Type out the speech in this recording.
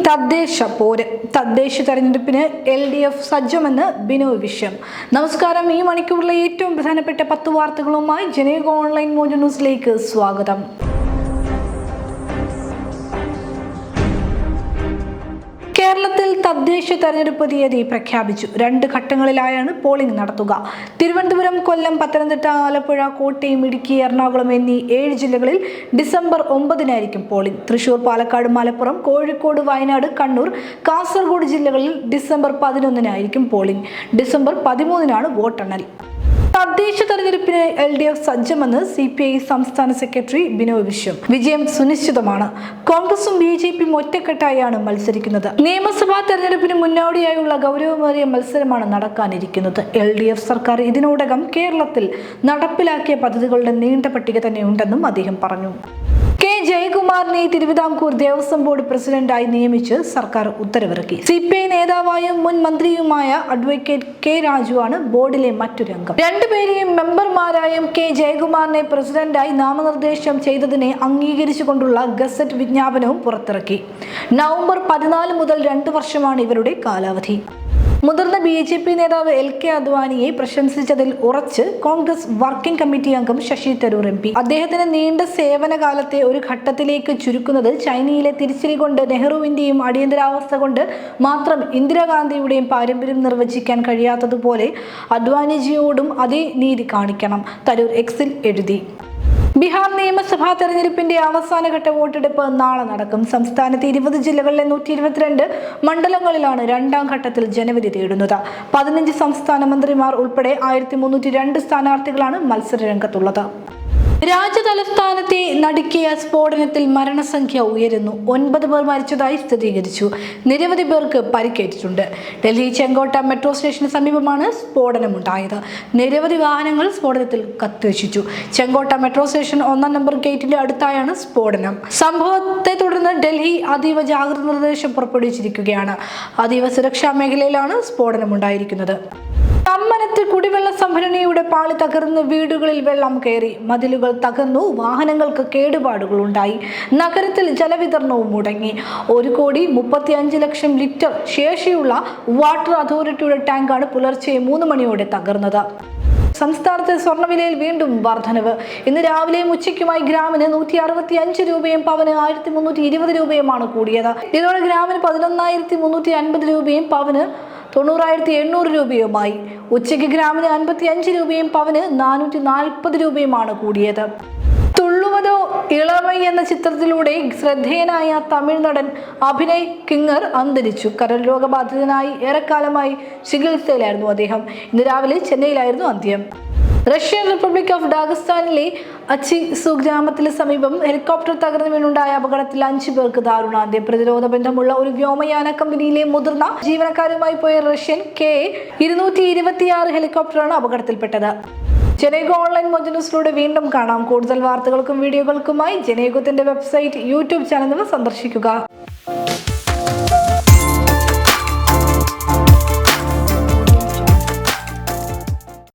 തദ്ദേശ തെരഞ്ഞെടുപ്പിന് LDF സജ്ജമെന്ന് ബിനോയ് വിശ്വം. നമസ്കാരം. ഈ മണിക്കൂറിലെ ഏറ്റവും പ്രധാനപ്പെട്ട 10 വാർത്തകളുമായി ജനയുഗ ഓൺലൈൻ മോജോ ന്യൂസിലേക്ക് സ്വാഗതം. കേരളത്തിൽ തദ്ദേശ തെരഞ്ഞെടുപ്പ് തീയതി പ്രഖ്യാപിച്ചു. 2 ഘട്ടങ്ങളിലായാണ് പോളിംഗ് നടത്തുക. തിരുവനന്തപുരം, കൊല്ലം, പത്തനംതിട്ട, ആലപ്പുഴ, കോട്ടയം, ഇടുക്കി, എറണാകുളം എന്നീ 7 ജില്ലകളിൽ ഡിസംബർ 9-നായിരിക്കും പോളിംഗ്. തൃശൂർ, പാലക്കാട്, മലപ്പുറം, കോഴിക്കോട്, വയനാട്, കണ്ണൂർ, കാസർഗോഡ് ജില്ലകളിൽ ഡിസംബർ 11-നായിരിക്കും പോളിംഗ്. ഡിസംബർ 13-നാണ് വോട്ടെണ്ണൽ. തദ്ദേശ തെരഞ്ഞെടുപ്പിന് LDF സജ്ജമെന്ന് CPI സംസ്ഥാന സെക്രട്ടറി ബിനോയ് വിശ്വം. വിജയം സുനിശ്ചിതമാണ്. കോൺഗ്രസും BJPയും ഒറ്റക്കെട്ടായാണ് മത്സരിക്കുന്നത്. നിയമസഭാ തെരഞ്ഞെടുപ്പിന് മുന്നോടിയായുള്ള ഗൗരവമേറിയ മത്സരമാണ് നടക്കാനിരിക്കുന്നത്. LDF സർക്കാർ ഇതിനോടകം കേരളത്തിൽ നടപ്പിലാക്കിയ പദ്ധതികളുടെ നീണ്ട പട്ടിക തന്നെയുണ്ടെന്നും അദ്ദേഹം പറഞ്ഞു. K. ജയകുമാറിനെ തിരുവിതാംകൂർ ദേവസ്വം ബോർഡ് പ്രസിഡന്റായി നിയമിച്ച് സർക്കാർ ഉത്തരവിറക്കി. CPI നേതാവായും മുൻ മന്ത്രിയുമായ അഡ്വക്കേറ്റ് K. രാജുവാണ് ബോർഡിലെ മറ്റൊരു അംഗം. 2 പേരെയും മെമ്പർമാരായും K. ജയകുമാറിനെ പ്രസിഡന്റായി നാമനിർദ്ദേശം ചെയ്തതിനെ അംഗീകരിച്ചുകൊണ്ടുള്ള ഗസറ്റ് വിജ്ഞാപനവും പുറത്തിറക്കി. നവംബർ 14 മുതൽ 2 വർഷമാണ് ഇവരുടെ കാലാവധി. മുതിർന്ന BJP നേതാവ് LK അദ്വാനിയെ പ്രശംസിച്ചതിൽ ഉറച്ച് കോൺഗ്രസ് വർക്കിംഗ് കമ്മിറ്റി അംഗം ശശി തരൂർ MP. അദ്ദേഹത്തിന് നീണ്ട സേവനകാലത്തെ ഒരു ഘട്ടത്തിലേക്ക് ചുരുക്കുന്നത് ചൈനയിലെ തിരിച്ചടി കൊണ്ട് നെഹ്റുവിന്റെയും അടിയന്തരാവസ്ഥ കൊണ്ട് മാത്രം ഇന്ദിരാഗാന്ധിയുടെയും പാരമ്പര്യം നിർവചിക്കാൻ കഴിയാത്തതുപോലെ അദ്വാനിജിയോടും അതേ നീതി കാണിക്കണം, തരൂർ Xൽ എഴുതി. ബീഹാർ നിയമസഭാ തെരഞ്ഞെടുപ്പിന്റെ അവസാനഘട്ട വോട്ടെടുപ്പ് നാളെ നടക്കും. സംസ്ഥാനത്തെ 20 ജില്ലകളിലെ 122 മണ്ഡലങ്ങളിലാണ് 2ാം ഘട്ടത്തിൽ ജനവിധി തേടുന്നത്. 15 സംസ്ഥാന മന്ത്രിമാർ ഉൾപ്പെടെ 1302 സ്ഥാനാർത്ഥികളാണ് മത്സരരംഗത്തുള്ളത്. രാജ്യതലസ്ഥാനത്തെ നടുക്കിയ സ്ഫോടനത്തിൽ മരണസംഖ്യ ഉയരുന്നു. 9 പേർ മരിച്ചതായി സ്ഥിരീകരിച്ചു. നിരവധി പേർക്ക് പരിക്കേറ്റിട്ടുണ്ട്. ഡൽഹി ചെങ്കോട്ട മെട്രോ സ്റ്റേഷന് സമീപമാണ് സ്ഫോടനമുണ്ടായത്. നിരവധി വാഹനങ്ങൾ സ്ഫോടനത്തിൽ കത്തിനശിച്ചു. ചെങ്കോട്ട മെട്രോ സ്റ്റേഷൻ 1-ാം നമ്പർ ഗേറ്റിന്റെ അടുത്തായാണ് സ്ഫോടനം. സംഭവത്തെ തുടർന്ന് ഡൽഹി അതീവ ജാഗ്രത നിർദ്ദേശം പുറപ്പെടുവിച്ചിരിക്കുകയാണ്. അതീവ സുരക്ഷാ മേഖലയിലാണ് സ്ഫോടനമുണ്ടായിരിക്കുന്നത്. കമ്മനത്ത് കുടിവെള്ള സംഭരണിയുടെ പാളി തകർന്ന് വീടുകളിൽ വെള്ളം കയറി, മതിലുകൾ തകർന്നു, വാഹനങ്ങൾക്ക് കേടുപാടുകൾ ഉണ്ടായി. നഗരത്തിൽ ജലവിതരണവും മുടങ്ങി. 1,35,00,000 ലിറ്റർ ശേഷിയുള്ള വാട്ടർ അതോറിറ്റിയുടെ ടാങ്കാണ് പുലർച്ചെ 3 മണിയോടെ തകർന്നത്. സംസ്ഥാനത്തെ സ്വർണ്ണവിലയിൽ വീണ്ടും വർധനവ്. ഇന്ന് രാവിലെയും ഉച്ചയ്ക്കുമായി ഗ്രാമിന് 165 രൂപയും പവന് 1320 രൂപയുമാണ് കൂടിയത്. ഇതോടെ ഗ്രാമിന് 11,350 രൂപയും പവന് 90,800 രൂപയുമായി. ഉച്ചയ്ക്ക് ഗ്രാമിന് 55 രൂപയും പവന് 440 രൂപയുമാണ് കൂടിയത്. തുള്ളുവതോ ഇളമൈ എന്ന ചിത്രത്തിലൂടെ ശ്രദ്ധേയനായ തമിഴ് നടൻ അഭിനയ് കിങ്ങർ അന്തരിച്ചു. കരൾ രോഗബാധിതനായി ഏറെക്കാലമായി ചികിത്സയിലായിരുന്നു അദ്ദേഹം. ഇന്ന് രാവിലെ ചെന്നൈയിലായിരുന്നു അന്ത്യം. റഷ്യൻ റിപ്പബ്ലിക് ഓഫ് ഡാഗസ്ഥാനിലെ അച്ചിസു ഗ്രാമത്തിന് സമീപം ഹെലികോപ്റ്റർ തകർന്നു വീണുണ്ടായ അപകടത്തിൽ 5 പേർക്ക് ദാരുണാന്ത്യം. പ്രതിരോധ ബന്ധമുള്ള ഒരു വ്യോമയാന കമ്പനിയിലെ മുതിർന്ന ജീവനക്കാരുമായി പോയ റഷ്യൻ K-226 ഹെലികോപ്റ്ററാണ് അപകടത്തിൽപ്പെട്ടത്. ജനയുഗ ഓൺലൈൻ മോജോ ന്യൂസിലൂടെ വീണ്ടും കാണാം. കൂടുതൽ വാർത്തകൾക്കും വീഡിയോകൾക്കുമായി ജനയുഗത്തിന്റെ വെബ്സൈറ്റ്, YouTube ചാനൽ സന്ദർശിക്കുക.